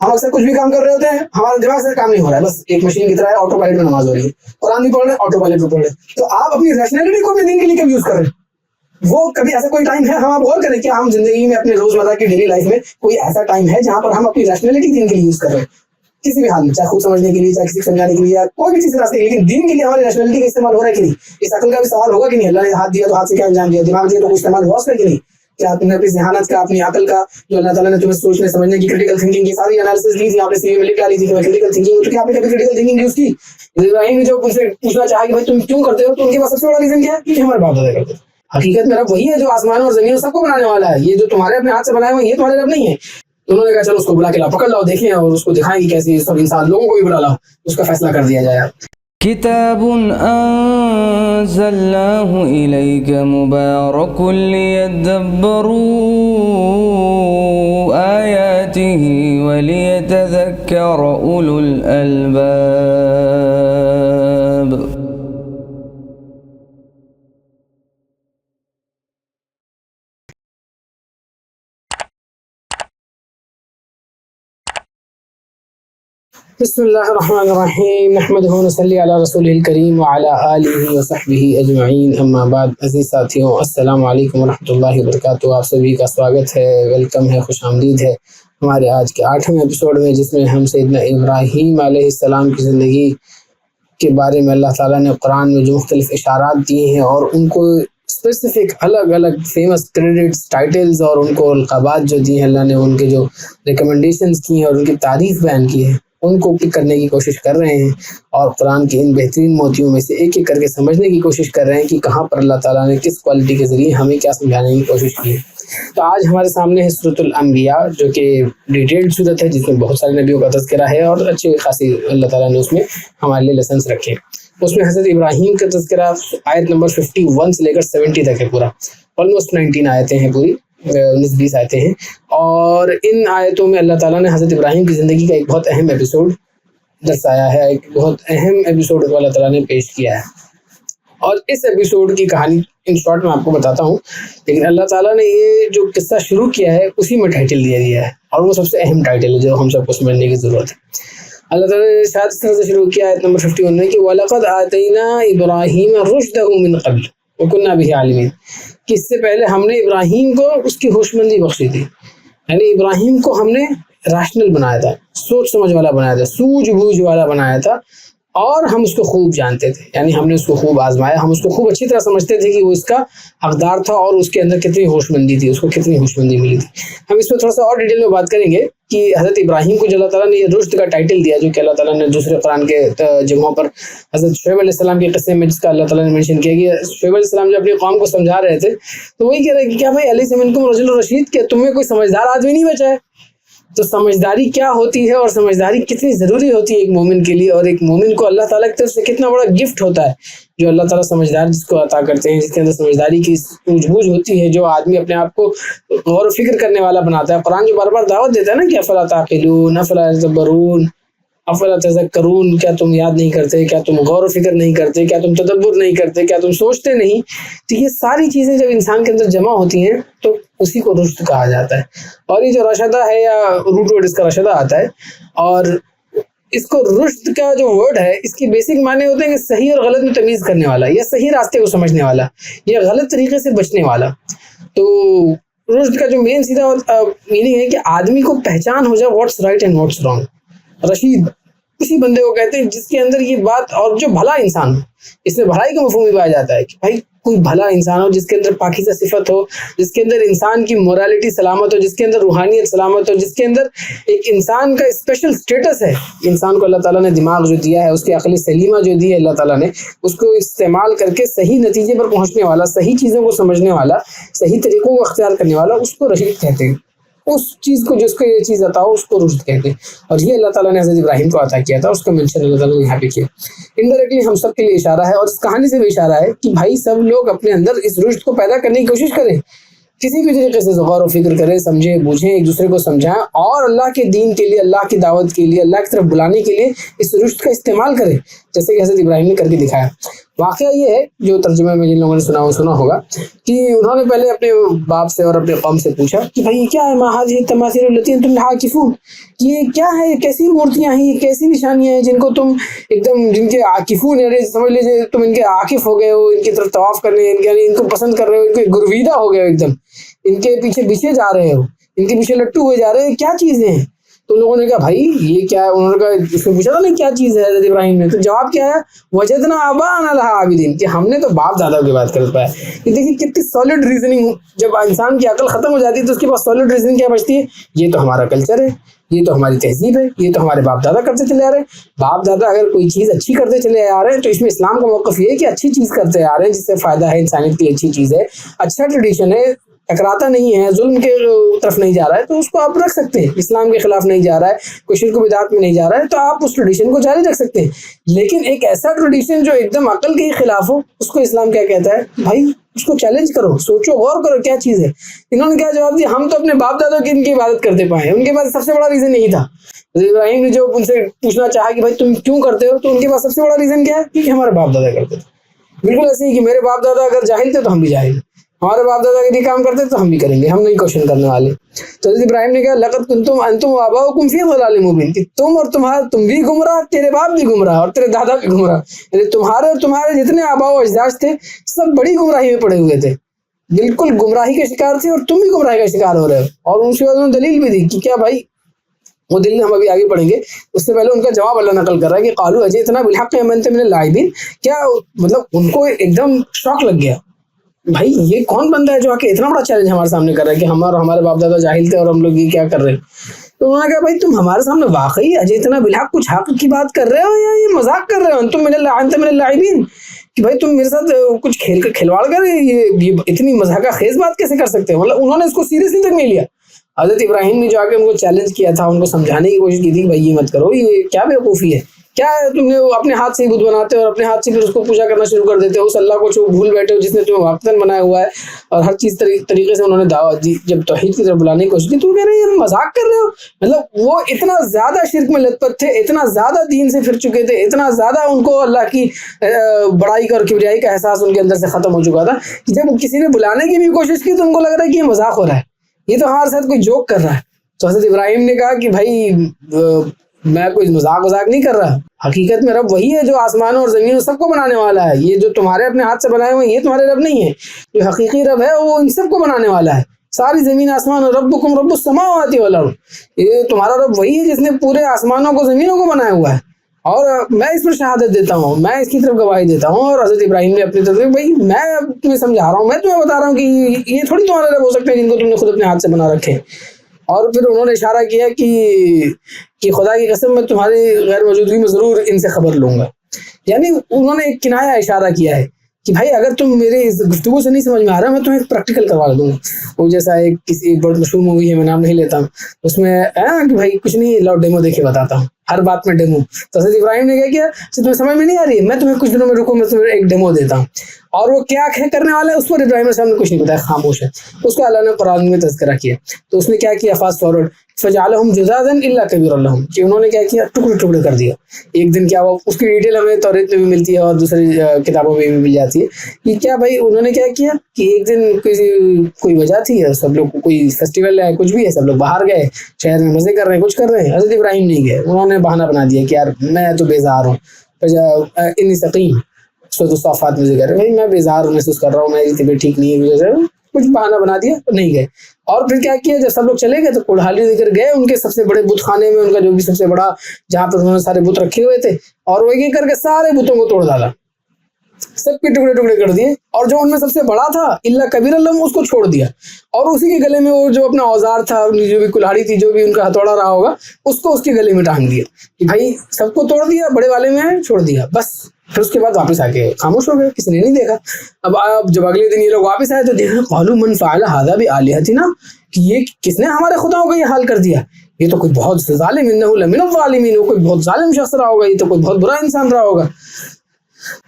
ہم اکثر کچھ بھی کام کر رہے ہوتے ہیں, ہمارا دماغ سے کام نہیں ہو رہا ہے, بس ایک مشین کی طرح ہے, آٹو پائلٹ میں نماز ہو رہی ہے, قرآن بھی پڑھ رہے ہیں, آٹو پائلٹ بھی پڑھ رہے ہیں. تو آپ اپنی ریشنلٹی کو بھی دین کے لیے کب یوز کر رہے ہیں؟ وہ کبھی ایسا کوئی ٹائم ہے, ہم آپ غور کریں کہ ہم زندگی میں اپنے روزمرہ کی ڈیلی لائف میں کوئی ایسا ٹائم ہے جہاں پر ہم اپنی ریشنلٹی دین کے لیے یوز کر رہے ہیں, کسی بھی حال میں, چاہے خود سمجھنے کے لیے, چاہے کسی کو سمجھانے کے لیے, یا کوئی بھی چیز راستے کے لیے, لیکن دین کے لیے ہماری ریشنلٹی کا استعمال ہو رہا ہے کہ نہیں؟ اس عقل کا بھی سوال ہوگا کہ نہیں, اللہ نے ہاتھ دیا تو ہاتھ سے کیا انجام دیا, دماغ دیا تو کوئی استعمال ہوا اس کا کہ نہیں, کیا تم نے اپنی ذہانت کا, اپنی عقل کا, جو اللہ تعالیٰ نے تمہیں سوچنے سمجھنے کی کریٹیکل تھنکنگ کی ساری انالیسس دی تھی, آپ نے سی وی میں لکھ ڈالی تھی کہ میں کریٹیکل تھنکنگ, تو کیا آپ نے کبھی کریٹیکل تھنکنگ یوز کی؟ ابراہیم نے جو ان سے پوچھنا چاہا کہ بھائی تم کیوں کرتے ہو, تو ان کے پاس سب سے بڑا ریزن کیا ہے کہ ہمارے باپ دادا کرتے. حقیقت میں رب وہی ہے جو آسمانوں اور زمین سب کو بنانے والا ہے, یہ جو تمہارے اپنے ہاتھ سے بنائے ہوئے یہ تمہارے رب نہیں ہے. انہوں نے کہا چلو اس کو بلا کے لاؤ, پکڑ لاؤ, دیکھیں اور اس کو دکھائیں کہ کیسے سب انسان لوگوں کو بھی بلا لاؤ, اس کا فیصلہ کر دیا جائے. کتاب انزلناه إليك مبارك ليدبروا آياته وليتذكر أولو الألباب. بسم اللہ الرحمن الرحیم, نحمدہ ونصلی علی رسولہ الکریم وعلی آلہ وصحبہ اجمعین, اما بعد. عزیز ساتھیوں, السلام علیکم ورحمۃ اللہ وبرکاتہ. آپ سبھی کا سواگت ہے, ویلکم ہے, خوش آمدید ہے ہمارے آج کے 8ویں ایپیسوڈ میں, جس میں ہم سیدنا ابراہیم علیہ السلام کی زندگی کے بارے میں اللہ تعالیٰ نے قرآن میں جو مختلف اشارات دیے ہیں اور ان کو اسپیسیفک الگ الگ فیمس کریڈٹس, ٹائٹلز اور ان کو القابات جو دیے ہیں اللہ نے, ان کے جو ریکمنڈیشنز کی ہیں اور ان کی تعریف بیان کی ہے, ان کو پک کرنے کی کوشش کر رہے ہیں اور قرآن کے ان بہترین موتیوں میں سے ایک ایک کر کے سمجھنے کی کوشش کر رہے ہیں کہ کہاں پر اللہ تعالیٰ نے کس کوالٹی کے ذریعے ہمیں کیا سمجھانے کی کوشش کی ہے. تو آج ہمارے سامنے ہے سورۃ الانبیاء, جو کہ ڈیٹیلڈ سورت ہے, جس میں بہت سارے نبیوں کا تذکرہ ہے اور اچھی خاصی اللہ تعالیٰ نے اس میں ہمارے لیے لیسنس رکھے. اس میں حضرت ابراہیم کا تذکرہ آیت نمبر 51 سے لے کر 70 تک ہے, پورا آلموسٹ 19 آیتیں ہیں, پوری 19-20 آیتیں ہیں. اور ان آیتوں میں اللہ تعالیٰ نے حضرت ابراہیم کی زندگی کا ایک بہت اہم ایپیسوڈ درسایا ہے, ایک بہت اہم ایپیسوڈ کو اللہ تعالیٰ نے پیش کیا ہے. اور اس ایپیسوڈ کی کہانی ان شارٹ میں آپ کو بتاتا ہوں, لیکن اللہ تعالیٰ نے یہ جو قصہ شروع کیا ہے اسی میں ٹائٹل دیا ہے, اور وہ سب سے اہم ٹائٹل ہے جو ہم سب کو سمجھنے کی ضرورت ہے. اللہ تعالیٰ نے شاید اس طرح سے شروع کیا آیت نمبر 51 میں کہ وَلَقَدْ آتَيْنَا إِبْرَاهِيمَ رُشْدَهُ مِنْ قَبْلُ وَكُنَّا بِهِ عَالِمِينَ, کہ اس سے پہلے ہم نے ابراہیم کو اس کی ہوشمندی بخشی تھی. یعنی ابراہیم کو ہم نے راشنل بنایا تھا, سوچ سمجھ والا بنایا تھا, سوجھ بوجھ والا بنایا تھا, اور ہم اس کو خوب جانتے تھے. یعنی ہم نے اس کو خوب آزمایا, ہم اس کو خوب اچھی طرح سمجھتے تھے کہ وہ اس کا حقدار تھا اور اس کے اندر کتنی ہوشمندی تھی, اس کو کتنی ہوشمندی ملی تھی. ہم اس میں تھوڑا سا اور ڈیٹیل میں بات کریں گے کہ حضرت ابراہیم کو جو اللہ تعالیٰ نے یہ رشد کا ٹائٹل دیا, جو کہ اللہ تعالیٰ نے دوسرے قرآن کے جگہوں پر حضرت شعیب علیہ السلام کے قصے میں جس کا اللہ تعالیٰ نے مینشن کیا کہ شعیب علیہ السلام جو اپنی قوم کو سمجھا رہے تھے تو وہی کہہ رہے کہ کیا بھائی علیہ منکم رجل رشید, کہ تم میں کوئی سمجھدار آدمی نہیں بچا ہے. تو سمجھداری کیا ہوتی ہے اور سمجھداری کتنی ضروری ہوتی ہے ایک مومن کے لیے, اور ایک مومن کو اللہ تعالیٰ کی طرف سے کتنا بڑا گفٹ ہوتا ہے جو اللہ تعالیٰ سمجھدار جس کو عطا کرتے ہیں, جس کے اندر سمجھداری کی سوجھ بوجھ ہوتی ہے, جو آدمی اپنے آپ کو غور و فکر کرنے والا بناتا ہے. قرآن جو بار بار دعوت دیتا ہے نا کہ افلا تعقلون افلا تدبرون افلا تذکرون, کیا تم یاد نہیں کرتے, کیا تم غور و فکر نہیں کرتے, کیا تم تدبر نہیں کرتے, کیا تم سوچتے نہیں. تو یہ ساری چیزیں جب انسان کے اندر جمع ہوتی ہیں تو اسی کو رشد کہا جاتا ہے. اور یہ جو رشدہ ہے یا روٹ ورڈ اس کا رشدہ آتا ہے, اور اس کو رشد کا جو ورڈ ہے اس کی بیسک معنی ہوتے ہیں کہ صحیح اور غلط میں تمیز کرنے والا, یا صحیح راستے کو سمجھنے والا, یا غلط طریقے سے بچنے والا. تو رشد کا جو مین سیدھا میننگ ہے کہ آدمی کو پہچان ہو جائے what's right and what's wrong. Rashid اسی بندے کو کہتے ہیں جس کے اندر یہ بات, اور جو بھلا انسان ہو, اس میں بھلائی کا مفہوم بھی پایا جاتا ہے کہ بھائی کوئی بھلا انسان ہو جس کے اندر پاکیزہ صفت ہو, جس کے اندر انسان کی مورالٹی سلامت ہو, جس کے اندر روحانیت سلامت ہو, جس کے اندر ایک انسان کا اسپیشل سٹیٹس ہے. انسان کو اللہ تعالیٰ نے دماغ جو دیا ہے, اس کی عقل سلیمہ جو دی ہے اللہ تعالیٰ نے, اس کو استعمال کر کے صحیح نتیجے پر پہنچنے والا, صحیح چیزوں کو سمجھنے والا, صحیح طریقوں کو اختیار کرنے والا, اس کو رشید کہتے ہیں. اس چیز کو جس کو یہ چیز عطا ہو اس کو رشد کہتے ہیں. اور یہ اللہ تعالیٰ نے حضرت ابراہیم کو عطا کیا تھا, اس کا منشن اللہ تعالیٰ نے یہاں پہ کیا. انڈائریکٹلی ہم سب کے لیے اشارہ ہے, اور اس کہانی سے بھی اشارہ ہے کہ بھائی سب لوگ اپنے اندر اس رشد کو پیدا کرنے کی کوشش کریں, کسی بھی طریقے سے غور و فکر کریں, سمجھیں بوجھیں, ایک دوسرے کو سمجھائیں, اور اللہ کے دین کے لیے, اللہ کی دعوت کے لیے, اللہ کی طرف بلانے کے لیے اس رشد کا استعمال کریں, جیسے کہ حضرت ابراہیم نے کر کے دکھایا. واقعہ یہ ہے جو ترجمے میں جن لوگوں نے سنا ہوگا کہ انہوں نے پہلے اپنے باپ سے اور اپنے قوم سے پوچھا کہ بھائی یہ کیا ہے، ما هذه التماثيل التي انتم لها عاکفون، یہ کیا ہے، یہ کیسی مورتیاں ہیں، یہ کیسی نشانیاں ہیں جن کو تم ایک دم جن کے عاکفون ہے، سمجھ لیجیے تم ان کے عاکف ہو گئے ہو، ان کی طرف طواف کرنے یعنی ان کو پسند کر رہے ہو، ان کے گرویدہ ہو گئے ہو، ایک دم ان کے پیچھے پیچھے جا رہے ہو، ان کے پیچھے لٹو ہوئے جا رہے ہیں، کیا چیزیں ہیں؟ تو لوگوں نے کہا بھائی یہ کیا ہے، انہوں نے کہا اس میں پوچھا تھا نا کیا چیز ہے حضرت ابراہیم نے، تو جواب کیا ہے، وجدنا آباءنا لها عابدین، کہ ہم نے تو باپ دادا کی بات کر پایا. یہ دیکھیے کتنی سالڈ ریزننگ، جب انسان کی عقل ختم ہو جاتی ہے تو اس کے پاس سالڈ ریزننگ کیا بچتی ہے، یہ تو ہمارا کلچر ہے، یہ تو ہماری تہذیب ہے، یہ تو ہمارے باپ دادا کرتے چلے آ رہے ہیں. باپ دادا اگر کوئی چیز اچھی کرتے چلے آ رہے ہیں تو اس میں اسلام کا موقف یہ ہے کہ اچھی چیز کرتے آ رہے ہیں جس سے فائدہ ہے، انسانیت کی اچھی چیز ہے، اچھا ٹریڈیشن ہے، ٹکراتا نہیں ہے، ظلم کے طرف نہیں جا رہا ہے، تو اس کو آپ رکھ سکتے ہیں، اسلام کے خلاف نہیں جا رہا ہے، کوئی شرک و بدعت میں نہیں جا رہا ہے، تو آپ اس ٹریڈیشن کو جاری رکھ سکتے ہیں. لیکن ایک ایسا ٹریڈیشن جو ایک دم عقل کے خلاف ہو، اس کو اسلام کیا کہتا ہے، بھائی اس کو چیلنج کرو، سوچو، غور کرو کیا چیز ہے. انہوں نے کیا جواب دیا، ہم تو اپنے باپ دادوں کی ان کی عبادت کرتے پائے ہیں. ان کے پاس سب سے بڑا ریزن یہی تھا. ابراہیم نے جو ان سے پوچھنا چاہا کہ بھائی تم کیوں کرتے ہو، تو ان کے پاس سب سے بڑا ریزن کیا ہے، کیونکہ ہمارے باپ دادا کرتے تھے. بالکل ایسے ہی کہ میرے باپ دادا اگر جاہل تھے تو ہم بھی جاہل، ہمارے باپ دادا کے لیے کام کرتے تو ہم بھی کریں گے، ہم نہیں کوششن کرنے والے. تو حضرت ابراہیم نے کہا لقد کنتم انتم وآباؤکم فی ضلال مبین، کہ تم اور تم بھی گمراہ، تیرے باپ بھی گمراہ اور تیرے دادا بھی گمراہ، یعنی تمہارے اور تمہارے جتنے آباء و اجداد تھے سب بڑی گمراہی میں پڑے ہوئے تھے، بالکل گمراہی کے شکار تھے، اور تم بھی گمراہی کا شکار ہو رہے ہو. اور ان کے بعد انہوں نے دلیل بھی دی کہ کیا بھائی، وہ دلیل ہم ابھی آگے پڑھیں گے، اس سے پہلے ان کا جواب اللہ نقل کر رہا ہے کہ قالوا اجئتنا بالحق ام انت من اللاعبین، کیا مطلب ان کو ایک دم شوق لگ گیا، بھائی یہ کون بندہ ہے جو آ کے اتنا بڑا چیلنج ہمارے سامنے کر رہا ہے کہ ہمارے باپ دادا جاہل تھے اور ہم لوگ یہ کیا کر رہے ہیں. تو انہوں نے کہا بھائی تم ہمارے سامنے واقعی اجئتنا بالحق کچھ حق کی بات کر رہے ہو یا یہ مذاق کر رہے ہو، انتم من اللاعبین، کہ بھائی تم میرے ساتھ کچھ کھلواڑ کر رہے، یہ اتنی مذاق خیز بات کیسے کر سکتے ہو. مطلب انہوں نے اس کو سیریسلی تک نہیں لیا. حضرت ابراہیم نے جو آ کے ان کو چیلنج کیا تھا، ان کو سمجھانے کی کوشش کی تھی کہ بھائی یہ مت کرو، یہ کیا بیوقوفی ہے، کیا تم نے اپنے ہاتھ سے ہی بت بناتے ہو اور اپنے ہاتھ سے پھر اس کو پوجا کرنا شروع کر دیتے ہو، اس اللہ کو جو بھول بیٹھے ہو جس نے تمہیں واقعتاً بنایا ہوا ہے. اور ہر چیز طریقے سے انہوں نے دعوت دی. جب توحید کی طرف بلانے کی کوشش کی تو وہ کہہ رہے ہیں مذاق کر رہے ہو. مطلب وہ اتنا زیادہ شرک میں لت پت تھے، اتنا زیادہ دین سے پھر چکے تھے، اتنا زیادہ ان کو اللہ کی بڑائی کا اور کبریائی کا احساس ان کے اندر سے ختم ہو چکا تھا کہ جب کسی نے بلانے کی بھی کوشش کی تو ان کو لگ رہا ہے کہ یہ مذاق ہو رہا ہے، یہ تو ہمارے ساتھ کوئی جوک کر رہا ہے. تو حضرت ابراہیم نے کہا کہ بھائی میں کوئی مذاق نہیں کر رہا، حقیقت میں رب وہی ہے جو آسمانوں اور زمینوں سب کو بنانے والا ہے. یہ جو تمہارے اپنے ہاتھ سے بنائے ہوئے یہ تمہارے رب نہیں ہے، جو حقیقی رب ہے وہ ان سب کو بنانے والا ہے. ساری زمین آسمان، ربکم رب السماوات والارض، یہ تمہارا رب وہی ہے جس نے پورے آسمانوں کو زمینوں کو بنایا ہوا ہے، اور میں اس پر شہادت دیتا ہوں، میں اس کی طرف گواہی دیتا ہوں. اور حضرت ابراہیم نے اپنی طرف سے بھائی میں اب تمہیں سمجھا رہا ہوں، میں تمہیں بتا رہا ہوں کہ یہ تھوڑی تمہارے رب ہو سکتے ہیں جن کو تم نے خود اپنے ہاتھ سے بنا رکھے. اور پھر انہوں نے اشارہ کیا کہ خدا کی قسم میں تمہاری غیر موجودگی میں ضرور ان سے خبر لوں گا. یعنی انہوں نے ایک کنایا اشارہ کیا ہے کہ بھائی اگر تم میرے اس گفتگو سے نہیں سمجھ میں آ رہا، میں تمہیں ایک پریکٹیکل کروا دوں گا. وہ جیسا ایک بہت مشہور مووی ہے، میں نام نہیں لیتا ہوں، اس میں کہ بھائی کچھ نہیں، لاؤ ڈیمو دیکھے بتاتا ہوں، ہر بات میں ڈیمو. تو حضرت ابراہیم نے کیا کیا، تمہیں سمجھ میں نہیں آ رہی ہے، میں تمہیں کچھ دنوں میں رکو، میں تمہیں ایک ڈیمو دیتا ہوں. اور وہ کیا کرنے والا ہے اس پر ابراہیم علیہ السلام نے کچھ نہیں بتایا، خاموش ہے. اس کا اللہ نے قرآن میں تذکرہ کیا. تو اس نے کیا کیا، فاسٹ فارورڈ، فجعلہم جذاذا الا کبیرا لہم، کہ انہوں نے کیا کیا، ٹکڑے ٹکڑے کر دیا. ایک دن کیا ہوا، اس کی ڈیٹیل ہمیں توریت میں بھی ملتی ہے اور دوسری کتابوں میں بھی مل جاتی ہے کہ کیا بھائی انہوں نے کیا کیا کہ ایک دن کوئی وجہ تھی، سب لوگ کوئی فیسٹیول ہے، کچھ بھی ہے، سب لوگ باہر گئے، شہر میں مزے کر رہے ہیں، کچھ کر رہے ہیں. حضرت ابراہیم نہیں گئے. انہوں نے بہانہ بنا دیا کہ یار میں تو بیزار ہوں، انی سقیم، سورۃ الصافات میں ذکر ہے، بھائی میں بیزار محسوس کر رہا ہوں، میری طبیعت ٹھیک نہیں ہے، وجہ سے کچھ بہانہ بنا دیا، نہیں گئے. اور پھر کیا کیا، جب سب لوگ چلے گئے تو کوڑھالی دے کر گئے ان کے سب سے بڑے بت خانے میں، ان کا جو بھی سب سے بڑا جہاں پر انہوں نے سارے بت رکھے ہوئے تھے، اور وہ ایک کر کے سارے بتوں کو توڑ ڈالا، سب کے ٹکڑے ٹکڑے کر دیے. اور جو ان میں سب سے بڑا تھا الا کبیر لہم، اس کو چھوڑ دیا. اور اسی کے گلے میں وہ جو اپنا اوزار تھا، جو بھی کلہاڑی تھی، جو بھی ان کا ہتھوڑا رہا ہوگا، اس کو اس کے گلے میں ٹانگ دیا کہ بھائی سب کو توڑ دیا، بڑے والے میں چھوڑ دیا بس. پھر اس کے بعد واپس آ کے خاموش ہو گئے، کسی نے نہیں دیکھا. اب جب اگلے دن یہ لوگ واپس آئے تو دیکھا قالوا من فعل هذا بآلهتنا، کہ یہ کس نے ہمارے خداؤں کا یہ حال کر دیا، یہ تو کوئی بہت ظالم، انه لمن الظالمین، کوئی بہت ظالم شخص رہا ہوگا، یہ تو کوئی بہت برا انسان رہا ہوگا.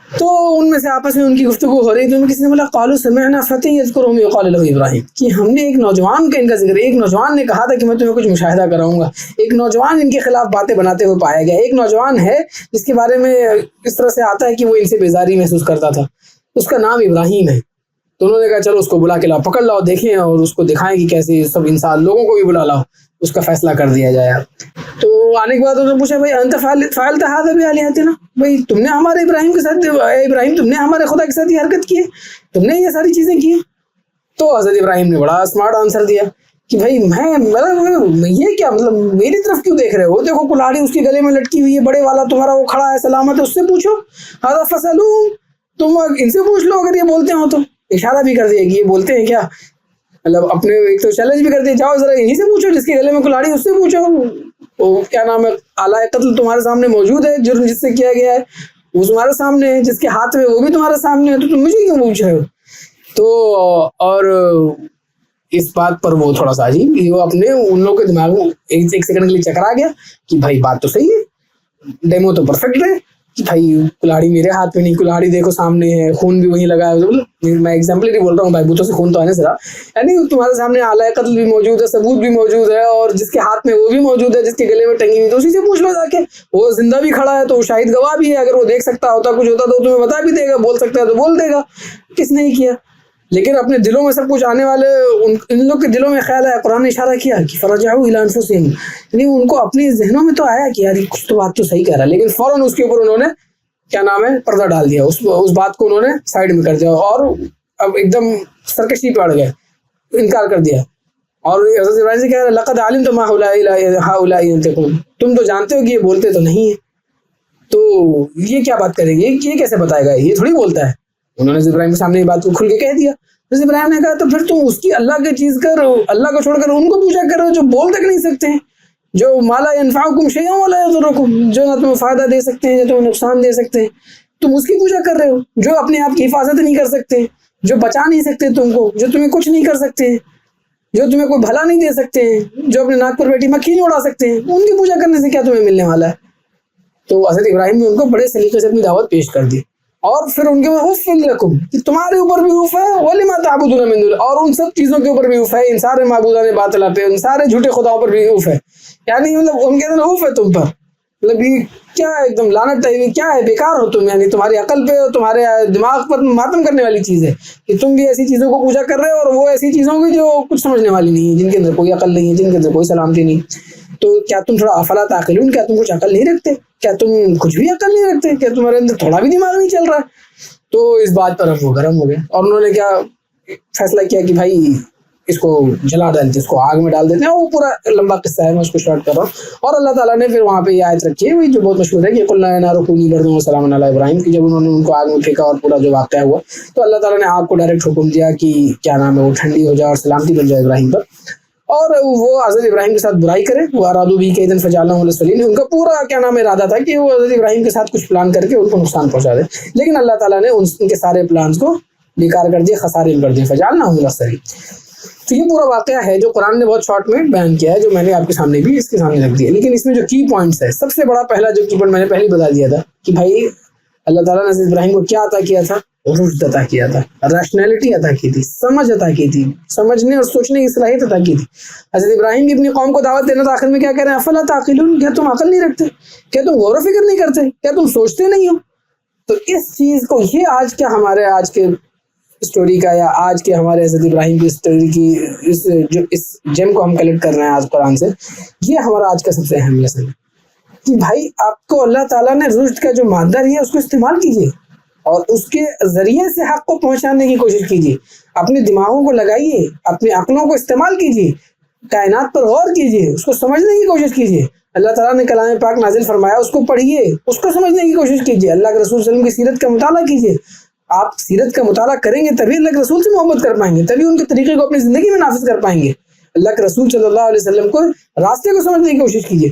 تو ان میں سے آپس میں ان کی گفتگو ہو رہی، تو ان کسی نے بولا قالوا سمعنا فتى يذكرهم يقال له ابراہیم، کہ ہم نے ایک نوجوان کا ان کا ذکر، ایک نوجوان نے کہا تھا کہ میں تمہیں کچھ مشاہدہ کراؤں گا، ایک نوجوان ان کے خلاف باتیں بناتے ہوئے پایا گیا، ایک نوجوان ہے جس کے بارے میں اس طرح سے آتا ہے کہ وہ ان سے بیزاری محسوس کرتا تھا، اس کا نام ابراہیم ہے۔ تو انہوں نے کہا چلو اس کو بلا کے لاؤ، پکڑ لاؤ، دیکھیں اور اس کو دکھائیں کہ کیسے سب انسان لوگوں کو بھی بلا لاؤ، اس کا فیصلہ کر دیا جائے۔ تو آنے کے بعد انہوں نے پوچھا بھائی انت فعلت هذا بآلهتنا، بھائی تم نے ہمارے ابراہیم کے ساتھ، اے ابراہیم تم نے ہمارے خدا کے ساتھ یہ حرکت کی ہے، تم نے یہ ساری چیزیں کی ہیں؟ تو حضرت ابراہیم نے بڑا اسمارٹ آنسر دیا کہ بھائی میں یہ کیا مطلب میری طرف کیوں دیکھ رہے ہو؟ دیکھو کلاڑی اس کے گلے میں لٹکی ہوئی ہے، بڑے والا تمہارا وہ کھڑا ہے سلامت ہے، اس سے پوچھو، هذا فسألوهم، تم ان سے پوچھ لو اگر یہ بولتے ہو تو۔ اشارہ بھی کر دیا کہ یہ بولتے ہیں کیا، مطلب اپنے ایک تو چیلنج بھی کر دیا، جاؤ ذرا یہیں سے پوچھو، جس کے گلے میں کلاڑی اس سے پوچھو، وہ کیا نام ہے آلہ قتل تمہارے سامنے موجود ہے، جرم جس سے کیا گیا ہے وہ تمہارے سامنے ہے، جس کے ہاتھ میں وہ بھی تمہارے سامنے ہے، تو تم مجھے کیوں پوچھ رہے ہو؟ تو اور اس بات پر وہ تھوڑا سا عجیب، وہ اپنے ان لوگوں کے دماغ میں ایک سیکنڈ کے لیے چکرا گیا کہ بھائی بات تو صحیح ہے، ڈیمو تو پرفیکٹ ہے کہ بھائی کلاڑی میرے ہاتھ میں نہیں، کلاڑی دیکھو سامنے ہے، خون بھی وہیں لگا ہے، میں ایگزامپلری بول رہا ہوں، بھائی بتوں سے خون تو آنے ذرا، یعنی تمہارے سامنے آلہ قتل بھی موجود ہے، ثبوت بھی موجود ہے، اور جس کے ہاتھ میں وہ بھی موجود ہے، جس کے گلے میں ٹنگی ہوئی، تو اسی سے پوچھ لو جا کے، وہ زندہ بھی کھڑا ہے تو وہ شاہد گواہ بھی ہے، اگر وہ دیکھ سکتا ہوتا کچھ ہوتا تو تمہیں بتا بھی دے گا، بول سکتا ہے تو بول دے گا، کس نے کیا؟ لیکن اپنے دلوں میں سب کچھ آنے والے ان لوگ کے دلوں میں خیال ہے، قرآن نے اشارہ کیا کہ فرجعوا الی انفسہم، یعنی ان کو اپنے ذہنوں میں تو آیا کہ یار کچھ تو بات تو صحیح کہہ رہا ہے، لیکن فوراً اس کے اوپر انہوں نے کیا نام ہے پردہ ڈال دیا، اس بات کو انہوں نے سائڈ میں کر دیا، اور اب ایک دم سرکشی پہ اڑ گئے، انکار کر دیا۔ اور حضرت ابراہیم سے کہہ رہا لقد علمت ما هؤلاء ينطقون، تم تو جانتے ہو کہ یہ بولتے تو نہیں ہیں، تو یہ کیا بات کریں گے، یہ کیسے بتائے گا، یہ تھوڑی بولتا ہے۔ انہوں نے ابراہیم کے سامنے یہ بات کو کھل کے کہہ دیا۔ حضرت ابراہیم نے کہا تو پھر تم اس کی اللہ کی چیز کر، اللہ کو چھوڑ کر ان کو پوچھا کرو جو بول تک نہیں سکتے ہیں، جو ما لا ينفعكم شيئا ولا يضركم، جو نہ تمہیں فائدہ دے سکتے ہیں، جو تمہیں نقصان دے سکتے ہیں، تم اس کی پوجا کر رہے ہو، جو اپنے آپ کی حفاظت نہیں کر سکتے، جو بچا نہیں سکتے تم کو، جو تمہیں کچھ نہیں کر سکتے، جو تمہیں کوئی بھلا نہیں دے سکتے ہیں، جو اپنے ناک پر بیٹھی مکھی نہیں اڑا سکتے ہیں، ان کی پوجا کرنے سے کیا تمہیں ملنے والا ہے؟ تو حضرت ابراہیم نے ان کو بڑے سلیقے سے اپنی دعوت پیش کر دی، اور پھر ان کے اف لکم، کہ تمہارے اوپر بھی اف ہے، ولما تعبدون من دون، اور ان سب چیزوں کے اوپر بھی اف ہے، ان سارے معبودان باطلہ پہ، ان سارے جھوٹے خداؤں پر بھی اف ہے، یعنی مطلب ان کے اندر اف ہے تم پر، مطلب یہ کیا ایک دم لعنت ہے، کیا ہے، بیکار ہو تم، یعنی تمہاری عقل پہ اور تمہارے دماغ پر ماتم کرنے والی چیز ہے کہ تم بھی ایسی چیزوں کو پوجا کر رہے ہو، اور وہ ایسی چیزوں کی جو کچھ سمجھنے والی نہیں ہے، جن کے اندر کوئی عقل نہیں ہے، جن کے اندر کوئی سلامتی نہیں۔ تو کیا تم تھوڑا افلا تعقلون، کیا تم کچھ عقل نہیں رکھتے، کیا تم کچھ بھی عقل نہیں رکھتے، کیا تمہارے اندر تھوڑا بھی دماغ نہیں چل رہا ہے؟ تو اس بات پر وہ گرم ہو گئے، اور انہوں نے کیا فیصلہ کیا کہ بھائی اس کو جلا ڈالتے، اس کو آگ میں ڈال دیتے ہیں۔ وہ پورا لمبا قصہ ہے، میں اس کو شارٹ کر رہا ہوں۔ اور اللہ تعالیٰ نے پھر وہاں پہ یہ آیت رکھی ہے جو بہت مشہور ہے کہ قلنا یا نار کونی بردا وسلاما علی ابراہیم، کہ جب انہوں نے ان کو آگ میں پھینکا اور پورا جو واقعہ ہوا تو اللہ تعالیٰ نے آگ کو ڈائریکٹ حکم دیا کہ کیا نام ہے وہ ٹھنڈی ہو جائے اور سلامتی بن جائے ابراہیم پر، اور وہ حضرت ابراہیم کے ساتھ برائی کرے، وہ ارادو بھی کیدن فجعلناہم الاسفلین، ان کا پورا کیا نام ہے ارادہ تھا کہ وہ حضرت ابراہیم کے ساتھ کچھ پلان کر کے ان کو نقصان پہنچا دے، لیکن اللہ تعالیٰ نے ان کے سارے پلانز کو بیکار کر دیا، خسارے کر دیے، فجعلناہم الاخسرین۔ تو یہ پورا واقعہ ہے جو قرآن نے بہت شارٹ میں بیان کیا ہے، جو میں نے آپ کے سامنے بھی اس کے سامنے رکھ دیا، لیکن اس میں جو کی پوائنٹس ہے، سب سے بڑا پہلا جو کی پوائنٹ میں نے پہلے بتا دیا تھا کہ بھائی اللہ تعالیٰ نے حضرت ابراہیم کو کیا عطا کیا تھا، رشد عطا کیا تھا، ریشنلٹی عطا کی تھی، سمجھ عطا کی تھی، سمجھنے اور سوچنے کی صلاحیت عطا کی تھی۔ حضرت ابراہیم بھی اپنی قوم کو دعوت دینا تھا، آخر میں کیا کہہ رہے ہیں، افلا تعقلون، کیا تم عقل نہیں رکھتے، کیا تم غور و فکر نہیں کرتے، کیا تم سوچتے نہیں ہو؟ تو اس چیز کو، یہ آج کیا ہمارے آج کے اسٹوری کا، یا آج کے ہمارے حضرت ابراہیم کی اسٹوری کی اس جیم کو ہم کلیکٹ کر رہے ہیں آج قرآن سے، یہ ہمارا آج کا سب سے اہم لیسن ہے کہ بھائی آپ کو اللہ تعالیٰ نے رشد کا جو مادہ دیا اس کو استعمال کیجیے، اور اس کے ذریعے سے حق کو پہنچانے کی کوشش کیجیے، اپنے دماغوں کو لگائیے، اپنی عقلوں کو استعمال کیجیے، کائنات پر غور کیجیے، اس کو سمجھنے کی کوشش کیجیے۔ اللہ تعالیٰ نے کلام پاک نازل فرمایا، اس کو پڑھیے، اس کو سمجھنے کی کوشش کیجیے، اللہ کے رسول صلی اللہ علیہ وسلم کی سیرت کا مطالعہ کیجیے۔ آپ سیرت کا مطالعہ کریں گے تبھی اللہ کے رسول سے محبت کر پائیں گے، تبھی ان کے طریقے کو اپنی زندگی میں نافذ کر پائیں گے۔ اللہ کے رسول صلی اللہ علیہ وسلم کو راستے کو سمجھنے کی کوشش کیجیے۔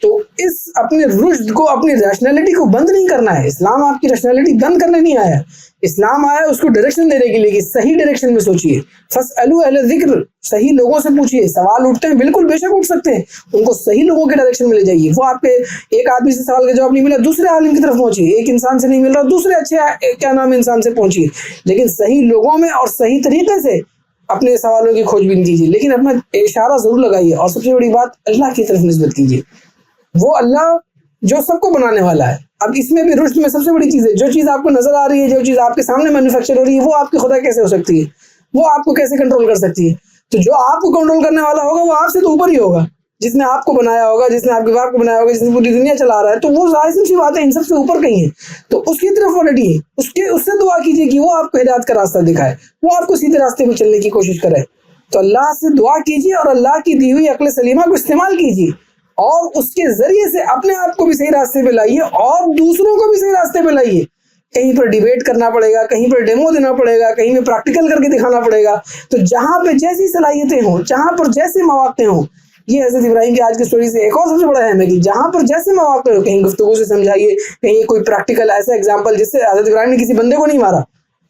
تو اس اپنے رشد کو, اپنی ریشنلٹی کو بند نہیں کرنا ہے. اسلام آپ کی ریشنلٹی بند کرنے نہیں آیا. اسلام آیا اس کو ڈائریکشن دینے کے لیے کہ صحیح ڈائریکشن میں سوچیے. فاسألوا اہل الذکر, صحیح لوگوں سے پوچھیے. سوال اٹھتے ہیں بالکل بے شک اٹھ سکتے ہیں, ان کو صحیح لوگوں کے ڈائریکشن میں لے جائیے. وہ آپ کے ایک آدمی سے سوال کا جواب نہیں ملا, دوسرے عالم کی طرف پہنچیے. ایک انسان سے نہیں مل رہا, دوسرے اچھے کیا نام انسان سے پہنچیے. لیکن صحیح لوگوں میں اور صحیح طریقے سے اپنے سوالوں کی کھوج بین کیجیے, لیکن اپنا اشارہ ضرور لگائیے. اور سب سے بڑی بات, اللہ کی طرف نسبت کیجیے. وہ اللہ جو سب کو بنانے والا ہے. اب اس میں بھی رشد میں سب سے بڑی چیز ہے, جو چیز آپ کو نظر آ رہی ہے, جو چیز آپ کے سامنے مینوفیکچر ہو رہی ہے, وہ آپ کی خدا کیسے ہو سکتی ہے, وہ آپ کو کیسے کنٹرول کر سکتی ہے. تو جو آپ کو کنٹرول کرنے والا ہوگا وہ آپ سے تو اوپر ہی ہوگا. جس نے آپ کو بنایا ہوگا, جس نے آپ کے باپ کو بنایا ہوگا, جس نے پوری دنیا چلا رہا ہے, تو وہ ظاہر سی بات ہے ان سب سے اوپر کہیں ہے. تو اس کی طرف لٹیے, اس سے دعا کیجیے کہ وہ آپ کو ہدایت کا راستہ دکھائے, وہ آپ کو سیدھے راستے پہ چلنے کی کوشش کرے. تو اللہ سے دعا کیجیے اور اللہ کی دی ہوئی عقل سلیمہ کو استعمال کیجیے, اور اس کے ذریعے سے اپنے آپ کو بھی صحیح راستے پہ لائیے اور دوسروں کو بھی صحیح راستے پہ لائیے. کہیں پر ڈیبیٹ کرنا پڑے گا, کہیں پر ڈیمو دینا پڑے گا, کہیں پہ پریکٹیکل کر کے دکھانا پڑے گا. تو جہاں پہ جیسی صلاحیتیں ہوں, جہاں پر جیسے مواقع ہوں, یہ حضرت ابراہیم کی آج کی سٹوری سے ایک اور سب سے بڑا اہم ہے کہ جہاں پر جیسے مواقع ہو, کہیں گفتگو سے سمجھائیے, کہیں کوئی پریکٹیکل ایسا ایگزامپل جس سے حضرت ابراہیم نے کسی بندے کو نہیں مارا,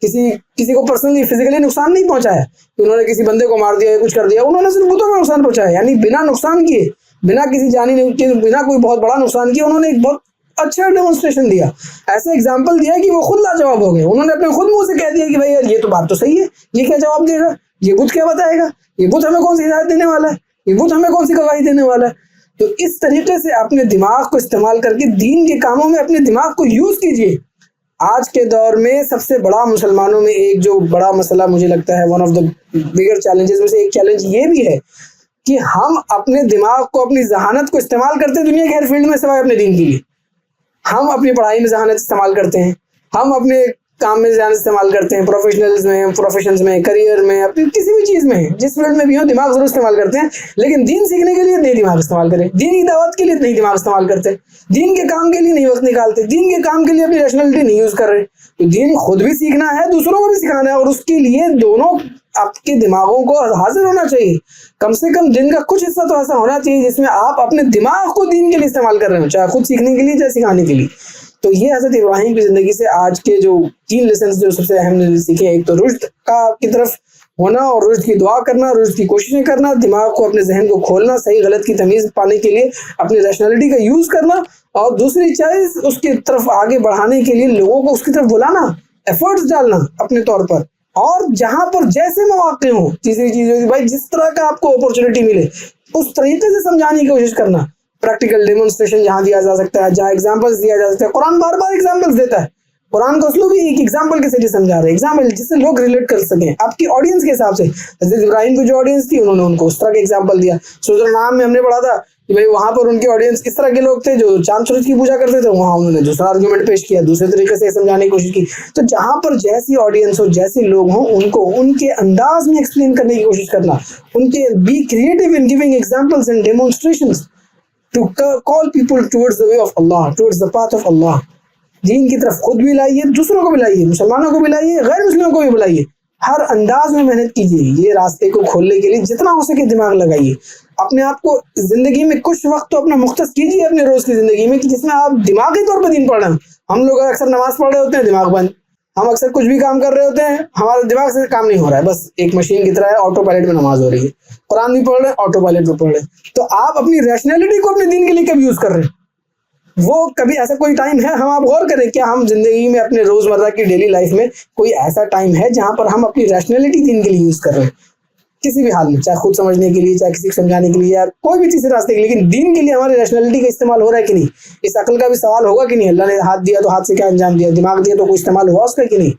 کسی کو پرسنلی فزیکلی نقصان نہیں پہنچایا کہ انہوں نے کسی بندے کو مار دیا یا کچھ کر دیا. انہوں نے صرف بتوں کو نقصان پہنچایا, یعنی بنا نقصان کیے, بنا کسی جانی بنا کوئی بہت بڑا نقصان کیا, انہوں نے ایک بہت اچھا ڈیمونسٹریشن دیا, ایسا ایگزامپل دیا کہ وہ خود لاجواب ہو گئے. انہوں نے اپنے خود منہ سے کہہ دیا کہ بھائی یار یہ تو بات تو صحیح ہے, یہ کیا جواب دے گا, یہ بت کیا بتائے گا, یہ بت ہمیں کون سی ہدایت دینے والا ہے, یہ بت ہمیں کون سی گواہی دینے والا ہے. تو اس طریقے سے اپنے دماغ کو استعمال کر کے دین کے کاموں میں اپنے دماغ کو یوز کیجیے. آج کے دور میں سب سے بڑا مسلمانوں میں ایک جو بڑا مسئلہ مجھے لگتا ہے, one of the bigger challenges میں سے ایک چیلنج یہ بھی ہے کہ ہم اپنے دماغ کو, اپنی ذہانت کو استعمال کرتے ہیں دنیا کے ہر فیلڈ میں سوائے اپنے دین کے لیے. ہم اپنی پڑھائی میں ذہانت استعمال کرتے ہیں, ہم اپنے کام میں ذہانت استعمال کرتے ہیں, پروفیشنز میں, کریئر میں, اپنی کسی بھی چیز میں, جس فیلڈ میں بھی ہو دماغ ضرور استعمال کرتے ہیں. لیکن دین سیکھنے کے لیے نہیں دماغ استعمال کریں, دین کی دعوت کے لیے نہیں دماغ استعمال کرتے, دین کے کام کے لیے نہیں وقت نکالتے, دین کے کام کے لیے اپنی ریشنلٹی نہیں یوز کر رہے. تو دین خود بھی سیکھنا ہے, دوسروں کو بھی سکھانا ہے, اور اس کے لیے دونوں آپ کے دماغوں کو حاضر ہونا چاہیے. کم سے کم دن کا کچھ حصہ تو ایسا ہونا چاہیے جس میں آپ اپنے دماغ کو دین کے لیے استعمال کر رہے ہوں, چاہے خود سیکھنے کے لیے چاہے سکھانے کے لیے. تو یہ حضرت ابراہیم کی زندگی سے آج کے جو 3 لیسنز جو سب سے اہم سیکھے, ایک تو رشد کی طرف ہونا اور رشد کی دعا کرنا, رشد کی کوششیں کرنا, دماغ کو اپنے ذہن کو کھولنا, صحیح غلط کی تمیز پانے کے لیے اپنی ریشنلٹی کا یوز کرنا, اور دوسری چیز اس کی طرف آگے بڑھانے کے لیے لوگوں کو اس کی طرف بلانا, ایفرٹس ڈالنا اپنے طور پر, اور جہاں پر جیسے مواقع ہوں. تیسری چیز ہوگی بھائی جس طرح کا آپ کو اپرچونٹی ملے اس طریقے سے سمجھانے کی کوشش کرنا. پریکٹیکل ڈیمونسٹریشن جہاں دیا جا سکتا ہے, جہاں ایگزامپلس دیا جا سکتا ہے. قرآن بار بار ایگزامپلس دیتا ہے, قرآن کا اسلوب ہی ایک ایگزامپل کے ذریعے سمجھا رہے ہیں, ایگزامپل جس سے لوگ ریلیٹ کر سکیں آپ کی آڈینس کے حساب سے. حضرت ابراہیم کی جو آڈینس تھی انہوں نے ان کو اس طرح کا ایگزامپل دیا. سورۃ الانعام میں ہم نے پڑھا تھا کہ بھائی وہاں پر ان کی آڈینس اس طرح کے لوگ تھے جو چاند سورج کی پوجا کرتے تھے, وہاں انہوں نے دوسرا آرگومنٹ پیش کیا, دوسرے طریقے سے سمجھانے کی کوشش کی. تو جہاں پر جیسی آڈینس ہو, جیسے لوگ ہوں, ان کو ان کے انداز میں ایکسپلین کرنے کی کوشش کرنا, ان کے be creative in giving examples and demonstrations to call people towards the way of Allah, towards the path of Allah. دین کی طرف خود بھی لائیے, دوسروں کو بھی لائیے, مسلمانوں کو بھی لائیے, غیر مسلموں کو بھی بلائیے. ہر انداز میں محنت کیجیے یہ راستے کو کھولنے کے لیے, جتنا ہو سکے دماغ لگائیے. اپنے آپ کو زندگی میں کچھ وقت تو اپنا مختص کیجیے اپنے روز کی زندگی میں کہ جس میں آپ دماغی طور پر دین پڑھ رہے ہیں. ہم لوگ اکثر نماز پڑھ رہے ہوتے ہیں, دماغ بند. ہم اکثر کچھ بھی کام کر رہے ہوتے ہیں, ہمارے دماغ سے کام نہیں ہو رہا ہے, بس ایک مشین کی طرح ہے, آٹو پائلٹ میں نماز ہو رہی ہے. قرآن بھی پڑھ رہے ہیں, آٹو پائلٹ میں پڑھ رہے ہیں. تو آپ اپنی ریشنلٹی کو اپنے دین کے لیے کب یوز کر رہے ہیں؟ وہ کبھی ایسا کوئی ٹائم ہے, ہم آپ غور کریں, کیا ہم زندگی میں اپنے روزمرہ کی ڈیلی لائف میں کوئی ایسا ٹائم ہے جہاں پر ہم اپنی ریشنلٹی دین کے لیے یوز کر رہے ہیں کسی بھی حال میں, چاہے خود سمجھنے کے لیے, چاہے کسی کو سمجھانے کے لیے, یا کوئی بھی تیسرے راستے کے لیے, لیکن دین کے لیے ہماری ریشنلٹی کا استعمال ہو رہا ہے کہ نہیں؟ اس عقل کا بھی سوال ہوگا کہ نہیں, اللہ نے ہاتھ دیا تو ہاتھ سے کیا انجام دیا, دماغ دیا تو کوئی استعمال ہوا اس کا کہ نہیں؟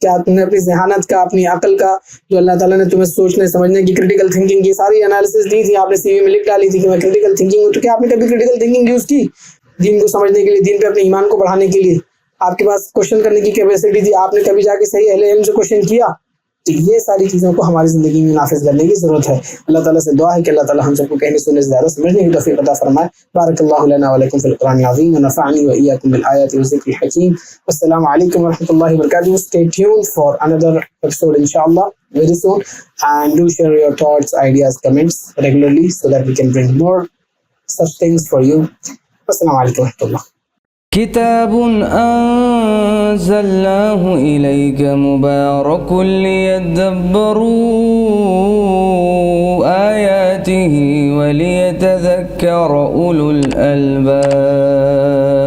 کیا تم نے اپنی ذہانت کا, اپنی عقل کا, جو اللہ تعالیٰ نے تمہیں سوچنے سمجھنے کی, کریٹیکل تھنکنگ کی ساری انالیسس دی تھی, آپ نے سی وی میں لکھ ڈالی تھی کہ میں کریٹیکل تھنکنگ ہوں, تو کیا آپ نے کبھی کریٹیکل تھنکنگ یوز کی دین کو سمجھنے کے لیے, دین پہ اپنے ایمان کو بڑھانے کے لیے؟ آپ کے پاس کوشچن کرنے کی کیپیسٹی تھی, آپ نے کبھی جا کے صحیح اہل علم سے کوشچن کیا؟ تو یہ ساری چیزوں کو ہماری زندگی میں نافذ کرنے کی ضرورت ہے. اللہ تعالیٰ سے دعا ہے کہ اللہ تعالیٰ ہم سب کو کہنے سننے سے زیادہ سمجھنے کی توفیق عطا فرمائے. بارک اللہ لنا ولکم فی القرآن العظیم ونفعنی وإیاکم بالآیات والذکر الحکیم. السلام علیکم ورحمۃ اللہ وبرکاتہ. Stay tuned for another episode inshallah very soon, and do share your thoughts, ideas, comments regularly so that we can bring more such things for you. السلام علیکم ورحمۃ اللہ. كتاب أنزلناه إليك مبارك ليدبروا آياته وليتذكر أولو الألباب.